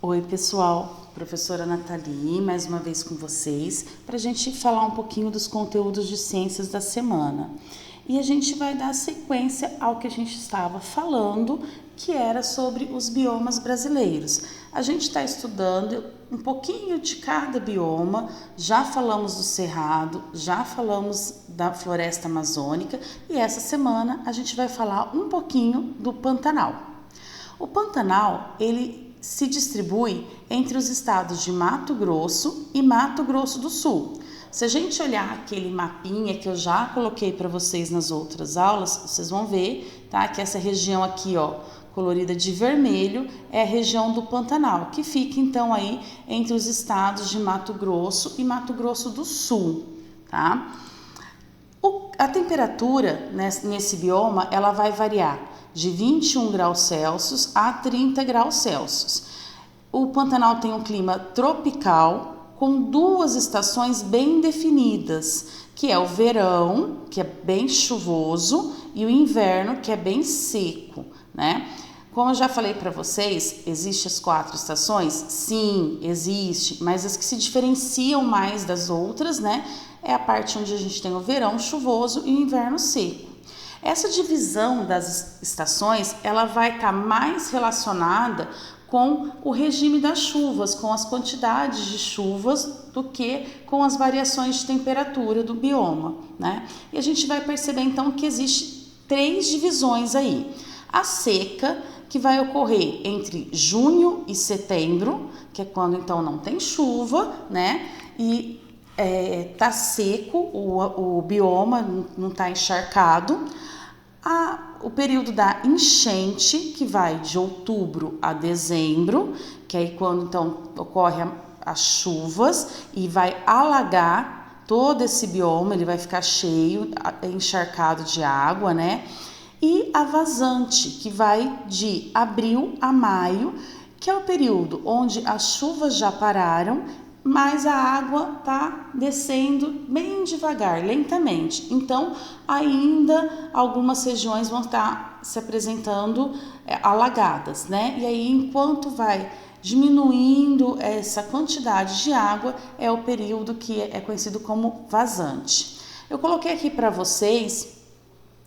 Oi pessoal, professora Nathalie, mais uma vez com vocês, para a gente falar um pouquinho dos conteúdos de ciências da semana. E a gente vai dar sequência ao que a gente estava falando, que era sobre os biomas brasileiros. A gente está estudando um pouquinho de cada bioma, já falamos do Cerrado, já falamos da floresta amazônica e essa semana a gente vai falar um pouquinho do Pantanal. O Pantanal, ele se distribui entre os estados de Mato Grosso e Mato Grosso do Sul. Se a gente olhar aquele mapinha que eu já coloquei para vocês nas outras aulas, vocês vão ver, tá, que essa região aqui, ó, colorida de vermelho, é a região do Pantanal, que fica então aí entre os estados de Mato Grosso e Mato Grosso do Sul, tá? A temperatura nesse bioma, ela vai variar de 21 graus Celsius a 30 graus Celsius. O Pantanal tem um clima tropical, com duas estações bem definidas, que é o verão, que é bem chuvoso, e o inverno, que é bem seco, né? Como eu já falei para vocês, existem as 4 estações? Sim, existe, mas as que se diferenciam mais das outras, né? É a parte onde a gente tem o verão chuvoso e o inverno seco. Essa divisão das estações, ela vai estar mais relacionada com o regime das chuvas, com as quantidades de chuvas, do que com as variações de temperatura do bioma, né? E a gente vai perceber então que existe 3 divisões aí. A seca, que vai ocorrer entre junho e setembro, que é quando então não tem chuva, né? E tá seco, o bioma não tá encharcado. O período da enchente, que vai de outubro a dezembro, que é aí quando então ocorre as chuvas e vai alagar todo esse bioma, ele vai ficar cheio, encharcado de água, né? E a vazante, que vai de abril a maio, que é o período onde as chuvas já pararam, mas a água está descendo bem devagar, lentamente. Então, ainda algumas regiões vão estar se apresentando alagadas, né? E aí, enquanto vai diminuindo essa quantidade de água, é o período que é conhecido como vazante. Eu coloquei aqui para vocês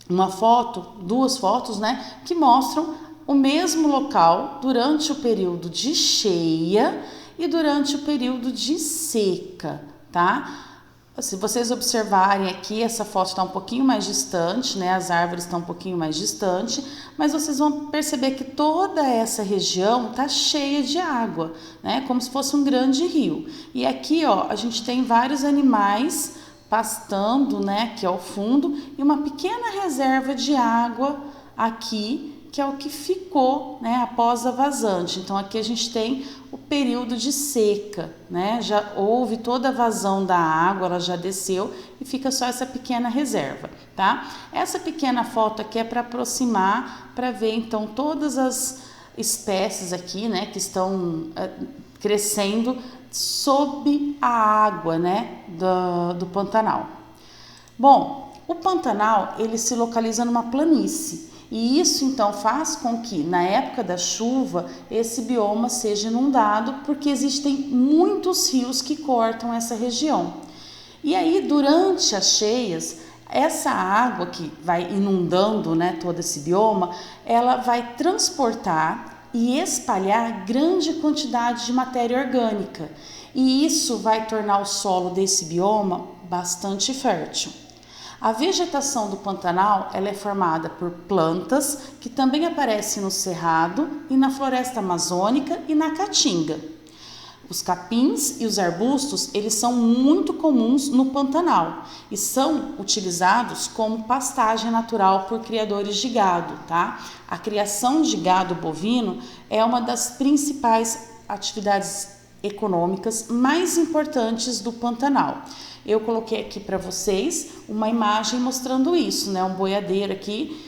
uma foto, 2 fotos, né, que mostram o mesmo local durante o período de cheia e durante o período de seca, tá? Se vocês observarem aqui, essa foto está um pouquinho mais distante, né? As árvores estão um pouquinho mais distante, mas vocês vão perceber que toda essa região está cheia de água, né? Como se fosse um grande rio. E aqui, ó, a gente tem vários animais pastando, né? Aqui ao fundo, e uma pequena reserva de água aqui, que é o que ficou, né, após a vazante. Então aqui a gente tem o período de seca, né? Já houve toda a vazão da água, ela já desceu e fica só essa pequena reserva, tá? Essa pequena foto aqui é para aproximar, para ver então todas as espécies aqui, né, que estão crescendo sob a água, né, do Pantanal. Bom, o Pantanal, ele se localiza numa planície. E isso então faz com que na época da chuva esse bioma seja inundado, porque existem muitos rios que cortam essa região. E aí durante as cheias, essa água que vai inundando, né, todo esse bioma, ela vai transportar e espalhar grande quantidade de matéria orgânica. E isso vai tornar o solo desse bioma bastante fértil. A vegetação do Pantanal, ela é formada por plantas que também aparecem no Cerrado e na floresta amazônica e na Caatinga. Os capins e os arbustos, eles são muito comuns no Pantanal e são utilizados como pastagem natural por criadores de gado, tá? A criação de gado bovino é uma das principais atividades econômicas mais importantes do Pantanal. Eu coloquei aqui para vocês uma imagem mostrando isso, né? Um boiadeiro aqui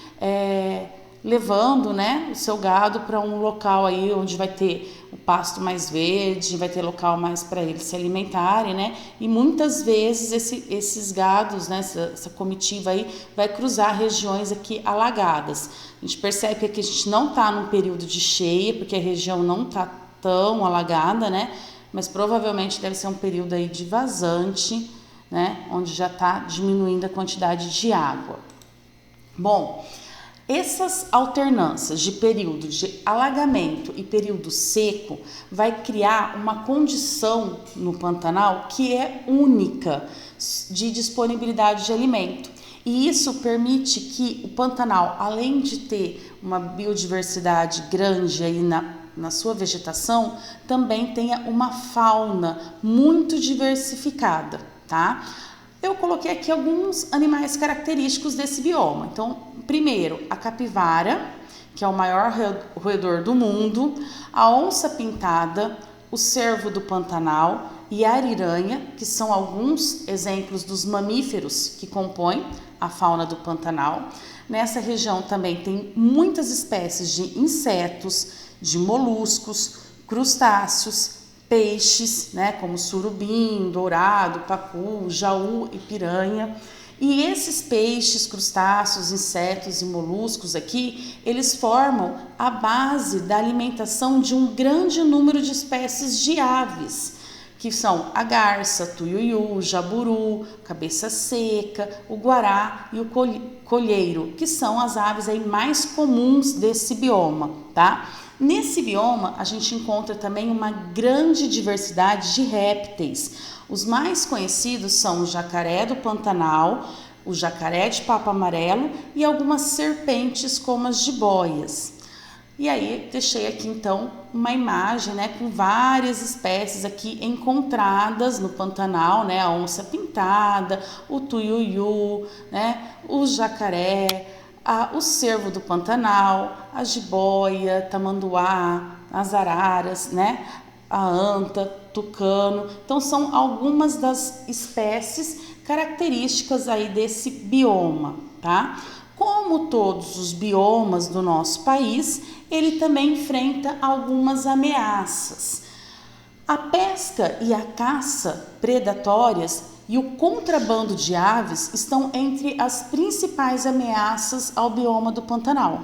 levando, né, o seu gado para um local aí onde vai ter o pasto mais verde, vai ter local mais para eles se alimentarem, né? E muitas vezes esses gados, né, essa comitiva aí vai cruzar regiões aqui alagadas. A gente percebe que aqui a gente não está num período de cheia, porque a região não está tão alagada, né? Mas provavelmente deve ser um período aí de vazante, né? Onde já está diminuindo a quantidade de água. Bom, essas alternâncias de período de alagamento e período seco vai criar uma condição no Pantanal que é única de disponibilidade de alimento. E isso permite que o Pantanal, além de ter uma biodiversidade grande aí na sua vegetação, também tenha uma fauna muito diversificada, tá? Eu coloquei aqui alguns animais característicos desse bioma. Então, primeiro, a capivara, que é o maior roedor do mundo, a onça-pintada, o cervo do Pantanal e a ariranha, que são alguns exemplos dos mamíferos que compõem a fauna do Pantanal. Nessa região também tem muitas espécies de insetos, de moluscos, crustáceos, peixes, né, como surubim, dourado, pacu, jaú e piranha. E esses peixes, crustáceos, insetos e moluscos aqui, eles formam a base da alimentação de um grande número de espécies de aves, que são a garça, tuiuiu, o jaburu, cabeça seca, o guará e o colheiro, que são as aves aí mais comuns desse bioma, tá? Nesse bioma, a gente encontra também uma grande diversidade de répteis. Os mais conhecidos são o jacaré do Pantanal, o jacaré de papo amarelo e algumas serpentes como as jiboias. E aí, deixei aqui então uma imagem, né, com várias espécies aqui encontradas no Pantanal, né, a onça pintada, o tuiuiu, né, o jacaré, o cervo do Pantanal, a jiboia, tamanduá, as araras, né, a anta, tucano. Então são algumas das espécies características aí desse bioma, tá? Como todos os biomas do nosso país, ele também enfrenta algumas ameaças. A pesca e a caça predatórias e o contrabando de aves estão entre as principais ameaças ao bioma do Pantanal.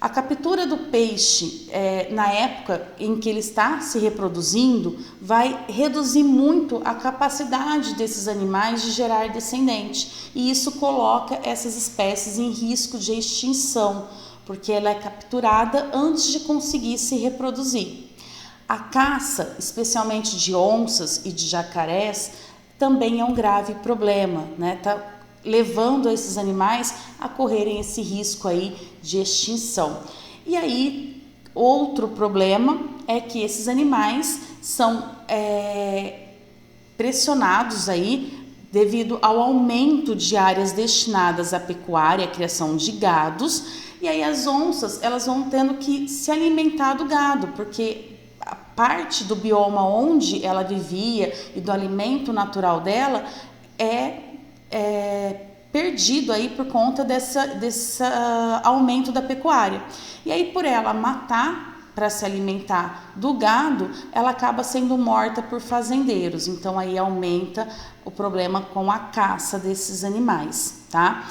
A captura do peixe, na época em que ele está se reproduzindo, vai reduzir muito a capacidade desses animais de gerar descendente. E isso coloca essas espécies em risco de extinção, porque ela é capturada antes de conseguir se reproduzir. A caça, especialmente de onças e de jacarés, também é um grave problema, né? Tá levando esses animais a correrem esse risco aí de extinção. E aí, outro problema é que esses animais são pressionados aí devido ao aumento de áreas destinadas à pecuária, à criação de gados, e aí as onças, elas vão tendo que se alimentar do gado, porque a parte do bioma onde ela vivia e do alimento natural dela é perdido aí por conta desse aumento da pecuária. E aí, por ela matar para se alimentar do gado, ela acaba sendo morta por fazendeiros. Então aí aumenta o problema com a caça desses animais, tá?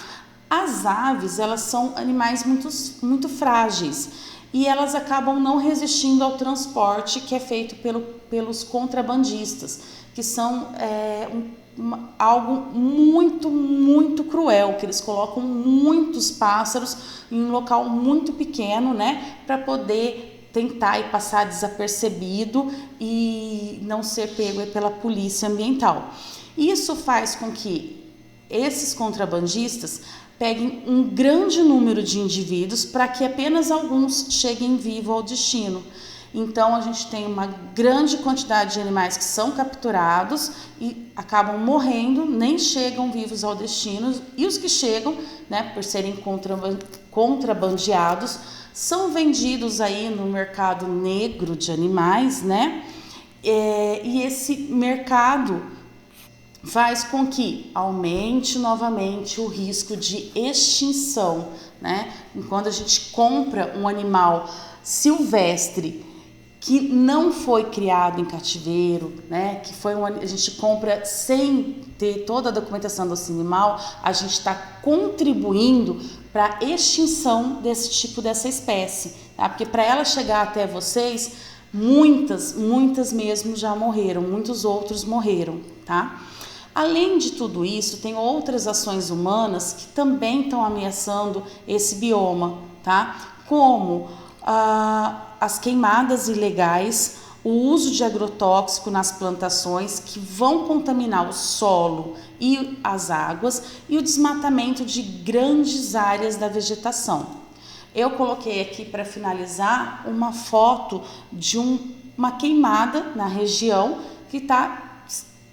As aves, elas são animais muito frágeis e elas acabam não resistindo ao transporte que é feito pelos contrabandistas, que são algo muito cruel, que eles colocam muitos pássaros em um local muito pequeno, né, para poder tentar e passar desapercebido e não ser pego pela polícia ambiental. Isso faz com que esses contrabandistas peguem um grande número de indivíduos para que apenas alguns cheguem vivos ao destino. Então a gente tem uma grande quantidade de animais que são capturados e acabam morrendo, nem chegam vivos ao destino, e os que chegam, né, por serem contrabandeados, são vendidos aí no mercado negro de animais, né? E esse mercado faz com que aumente novamente o risco de extinção, né? Quando a gente compra um animal silvestre que não foi criado em cativeiro, né? Que foi a gente compra sem ter toda a documentação desse animal, a gente está contribuindo para a extinção dessa espécie, tá? Porque para ela chegar até vocês, Muitas mesmo já morreram, muitos outros morreram, tá? Além de tudo isso, tem outras ações humanas que também estão ameaçando esse bioma, tá? Como as queimadas ilegais, o uso de agrotóxico nas plantações que vão contaminar o solo e as águas e o desmatamento de grandes áreas da vegetação. Eu coloquei aqui para finalizar uma foto de uma queimada na região que está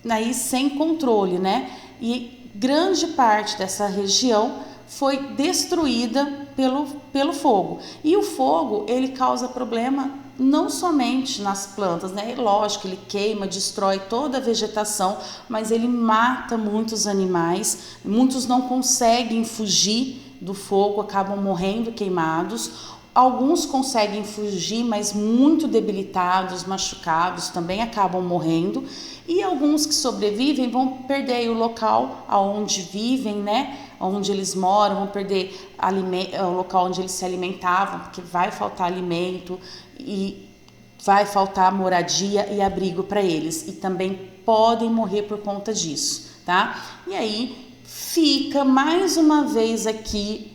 aí sem controle, né? E grande parte dessa região foi destruída pelo fogo. E o fogo, ele causa problema não somente nas plantas, né? Lógico, ele queima, destrói toda a vegetação, mas ele mata muitos animais, muitos não conseguem fugir do fogo, acabam morrendo queimados. Alguns conseguem fugir, mas muito debilitados, machucados, também acabam morrendo. E alguns que sobrevivem vão perder o local aonde vivem, né? Onde eles moram, vão perder o local onde eles se alimentavam, porque vai faltar alimento e vai faltar moradia e abrigo para eles. E também podem morrer por conta disso, tá? E aí fica mais uma vez aqui,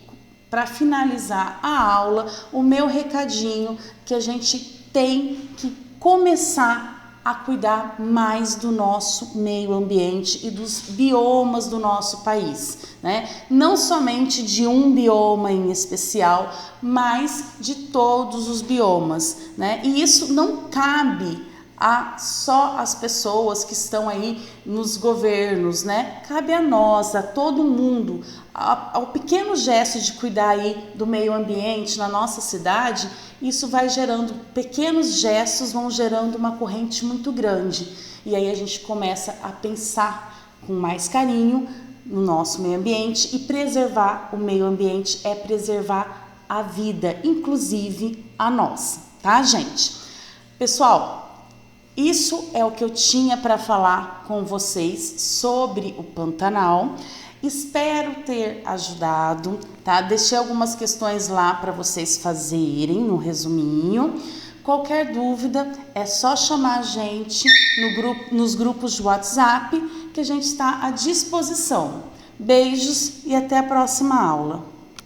para finalizar a aula, o meu recadinho que a gente tem que começar a cuidar mais do nosso meio ambiente e dos biomas do nosso país, né? Não somente de um bioma em especial, mas de todos os biomas, né? E isso não cabe a só as pessoas que estão aí nos governos, né? Cabe a nós, a todo mundo, ao pequeno gesto de cuidar aí do meio ambiente na nossa cidade. Isso vai gerando, pequenos gestos vão gerando uma corrente muito grande. E aí a gente começa a pensar com mais carinho no nosso meio ambiente, e preservar o meio ambiente é preservar a vida, inclusive a nossa, tá, gente? Pessoal, isso é o que eu tinha para falar com vocês sobre o Pantanal. Espero ter ajudado, tá? Deixei algumas questões lá para vocês fazerem no resuminho. Qualquer dúvida é só chamar a gente nos grupos de WhatsApp, que a gente está à disposição. Beijos e até a próxima aula.